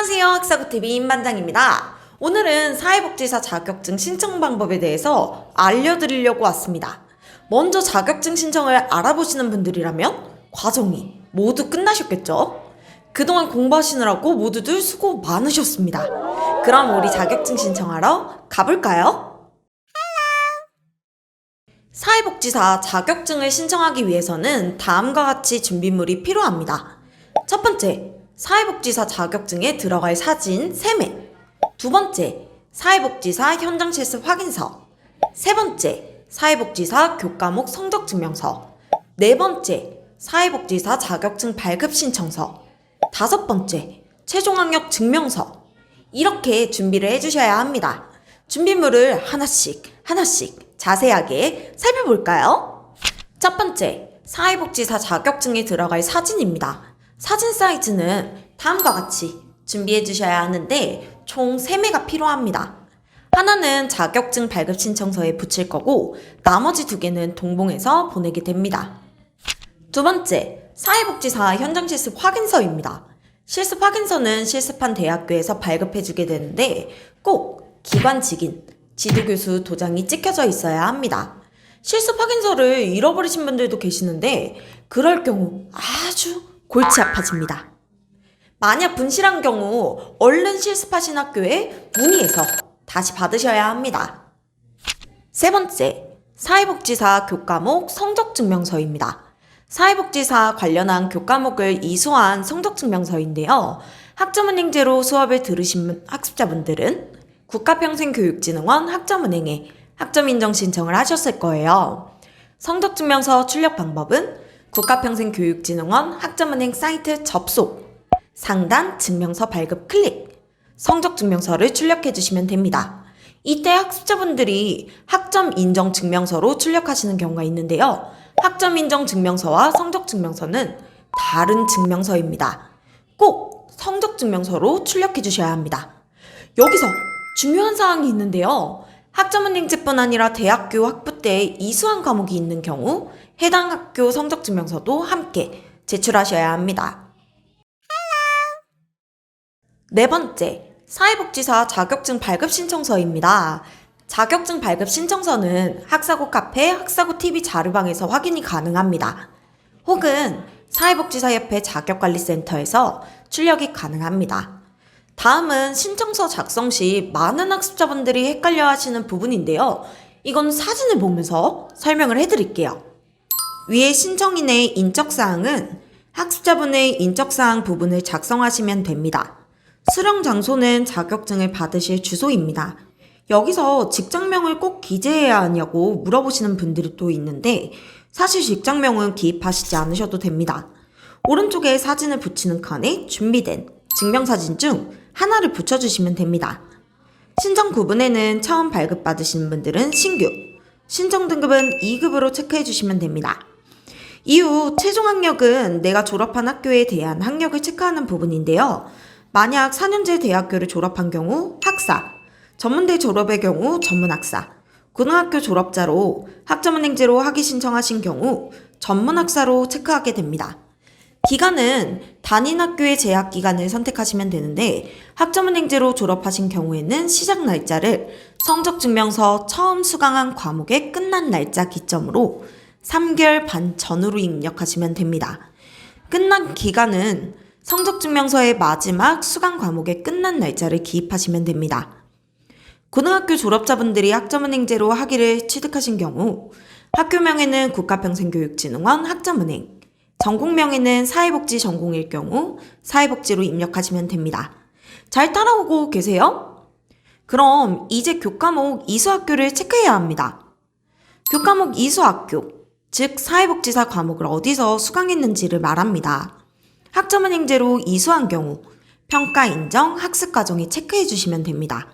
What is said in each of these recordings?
안녕하세요. 학사고TV 임반장입니다. 오늘은 사회복지사 자격증 신청 방법에 대해서 알려드리려고 왔습니다. 먼저 자격증 신청을 알아보시는 분들이라면 과정이 모두 끝나셨겠죠? 그동안 공부하시느라고 모두들 수고 많으셨습니다. 그럼 우리 자격증 신청하러 가볼까요? 사회복지사 자격증을 신청하기 위해서는 다음과 같이 준비물이 필요합니다. 첫 번째, 사회복지사 자격증에 들어갈 사진 3매. 두 번째, 사회복지사 현장 실습 확인서. 세 번째, 사회복지사 교과목 성적 증명서. 네 번째, 사회복지사 자격증 발급 신청서. 다섯 번째, 최종 학력 증명서. 이렇게 준비를 해주셔야 합니다. 준비물을 하나씩 자세하게 살펴볼까요? 첫 번째, 사회복지사 자격증에 들어갈 사진입니다. 사진 사이즈는 다음과 같이 준비해 주셔야 하는데 총 3매가 필요합니다. 하나는 자격증 발급 신청서에 붙일 거고 나머지 2개는 동봉해서 보내게 됩니다. 두 번째, 사회복지사 현장 실습 확인서입니다. 실습 확인서는 실습한 대학교에서 발급해 주게 되는데 꼭 기관 직인, 지도교수 도장이 찍혀져 있어야 합니다. 실습 확인서를 잃어버리신 분들도 계시는데 그럴 경우 아주 골치 아파집니다. 만약 분실한 경우 얼른 실습하신 학교에 문의해서 다시 받으셔야 합니다. 세 번째, 사회복지사 교과목 성적증명서입니다. 사회복지사 관련한 교과목을 이수한 성적증명서인데요. 학점은행제로 수업을 들으신 학습자분들은 국가평생교육진흥원 학점은행에 학점인정 신청을 하셨을 거예요. 성적증명서 출력 방법은 국가평생교육진흥원 학점은행 사이트 접속, 상단 증명서 발급 클릭, 성적증명서를 출력해 주시면 됩니다. 이때 학습자분들이 학점인정 증명서로 출력하시는 경우가 있는데요. 학점인정 증명서와 성적증명서는 다른 증명서입니다. 꼭 성적증명서로 출력해 주셔야 합니다. 여기서 중요한 사항이 있는데요. 학점은행제뿐 아니라 대학교 학부 때 이수한 과목이 있는 경우 해당 학교 성적증명서도 함께 제출하셔야 합니다. 네 번째, 사회복지사 자격증 발급 신청서입니다. 자격증 발급 신청서는 학사고 카페, 학사고TV 자료방에서 확인이 가능합니다. 혹은 사회복지사협회 자격관리센터에서 출력이 가능합니다. 다음은 신청서 작성 시 많은 학습자분들이 헷갈려 하시는 부분인데요. 이건 사진을 보면서 설명을 해드릴게요. 위에 신청인의 인적사항은 학습자분의 인적사항 부분을 작성하시면 됩니다. 수령 장소는 자격증을 받으실 주소입니다. 여기서 직장명을 꼭 기재해야 하냐고 물어보시는 분들이 또 있는데 사실 직장명은 기입하시지 않으셔도 됩니다. 오른쪽에 사진을 붙이는 칸에 준비된 증명사진 중 하나를 붙여주시면 됩니다. 신청 구분에는 처음 발급받으시는 분들은 신규, 신청 등급은 2급으로 체크해 주시면 됩니다. 이후 최종 학력은 내가 졸업한 학교에 대한 학력을 체크하는 부분인데요. 만약 4년제 대학교를 졸업한 경우 학사, 전문대 졸업의 경우 전문학사, 고등학교 졸업자로 학점은행제로 학위 신청하신 경우 전문학사로 체크하게 됩니다. 기간은 단인학교의 재학기간을 선택하시면 되는데 학점은행제로 졸업하신 경우에는 시작 날짜를 성적증명서 처음 수강한 과목의 끝난 날짜 기점으로 3개월 반 전후로 입력하시면 됩니다. 끝난 기간은 성적증명서의 마지막 수강 과목의 끝난 날짜를 기입하시면 됩니다. 고등학교 졸업자분들이 학점은행제로 학위를 취득하신 경우 학교명에는 국가평생교육진흥원 학점은행, 전공명에는 사회복지 전공일 경우 사회복지로 입력하시면 됩니다. 잘 따라오고 계세요? 그럼 이제 교과목 이수학교를 체크해야 합니다. 교과목 이수학교, 즉 사회복지사 과목을 어디서 수강했는지를 말합니다. 학점은행제로 이수한 경우 평가 인정 학습 과정에 체크해 주시면 됩니다.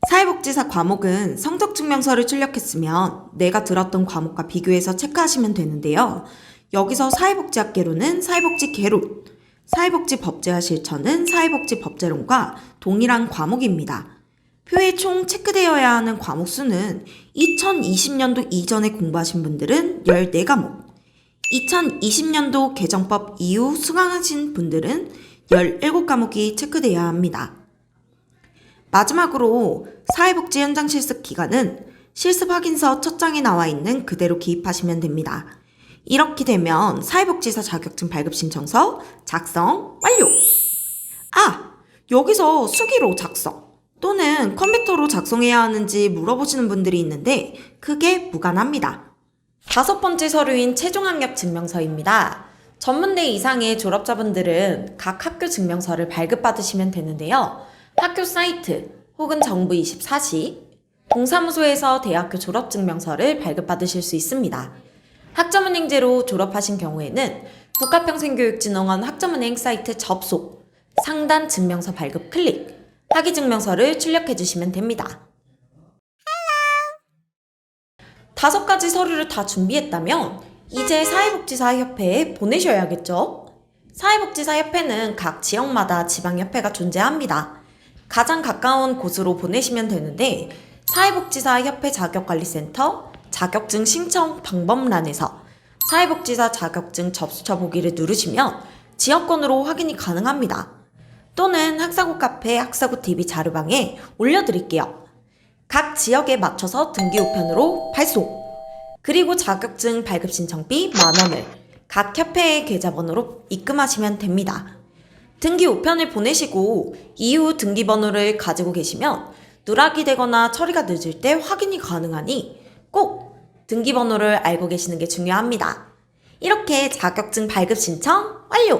사회복지사 과목은 성적증명서를 출력했으면 내가 들었던 과목과 비교해서 체크하시면 되는데요. 여기서 사회복지학개론은 사회복지개론, 사회복지법제화 실천은 사회복지법제론과 동일한 과목입니다. 표에 총 체크되어야 하는 과목 수는 2020년도 이전에 공부하신 분들은 14과목, 2020년도 개정법 이후 수강하신 분들은 17과목이 체크되어야 합니다. 마지막으로 사회복지 현장 실습 기간은 실습 확인서 첫 장에 나와 있는 그대로 기입하시면 됩니다. 이렇게 되면 사회복지사 자격증 발급 신청서 작성 완료! 여기서 수기로 작성 또는 컴퓨터로 작성해야 하는지 물어보시는 분들이 있는데 그게 무관합니다. 5번째 서류인 최종학력 증명서입니다. 전문대 이상의 졸업자분들은 각 학교 증명서를 발급받으시면 되는데요. 학교 사이트 혹은 정부24시, 동사무소에서 대학교 졸업증명서를 발급받으실 수 있습니다. 학점은행제로 졸업하신 경우에는 국가평생교육진흥원 학점은행 사이트 접속, 상단 증명서 발급 클릭, 학위증명서를 출력해 주시면 됩니다. 5가지 서류를 다 준비했다면 이제 사회복지사협회에 보내셔야겠죠? 사회복지사협회는 각 지역마다 지방협회가 존재합니다. 가장 가까운 곳으로 보내시면 되는데 사회복지사협회 자격관리센터 자격증 신청 방법란에서 사회복지사 자격증 접수처 보기를 누르시면 지역번호로 확인이 가능합니다. 또는 학사고 카페 학사고TV 자료방에 올려드릴게요. 각 지역에 맞춰서 등기 우편으로 발송! 그리고 자격증 발급 신청비 만원을 각 협회의 계좌번호로 입금하시면 됩니다. 등기 우편을 보내시고 이후 등기번호를 가지고 계시면 누락이 되거나 처리가 늦을 때 확인이 가능하니 꼭 등기번호를 알고 계시는 게 중요합니다. 이렇게 자격증 발급 신청 완료!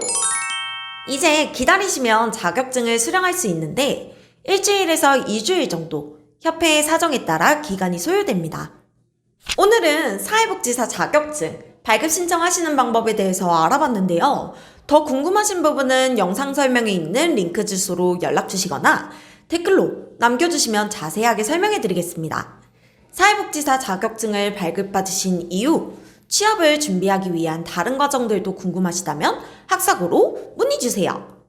이제 기다리시면 자격증을 수령할 수 있는데 일주일에서 2주일 정도 협회의 사정에 따라 기간이 소요됩니다. 오늘은 사회복지사 자격증 발급 신청하시는 방법에 대해서 알아봤는데요. 더 궁금하신 부분은 영상 설명에 있는 링크 주소로 연락 주시거나 댓글로 남겨주시면 자세하게 설명해 드리겠습니다. 사회복지사 자격증을 발급받으신 이후 취업을 준비하기 위한 다른 과정들도 궁금하시다면 학사고로 문의주세요.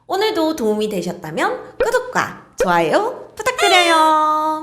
오늘도 도움이 되셨다면 구독과 좋아요 부탁드려요.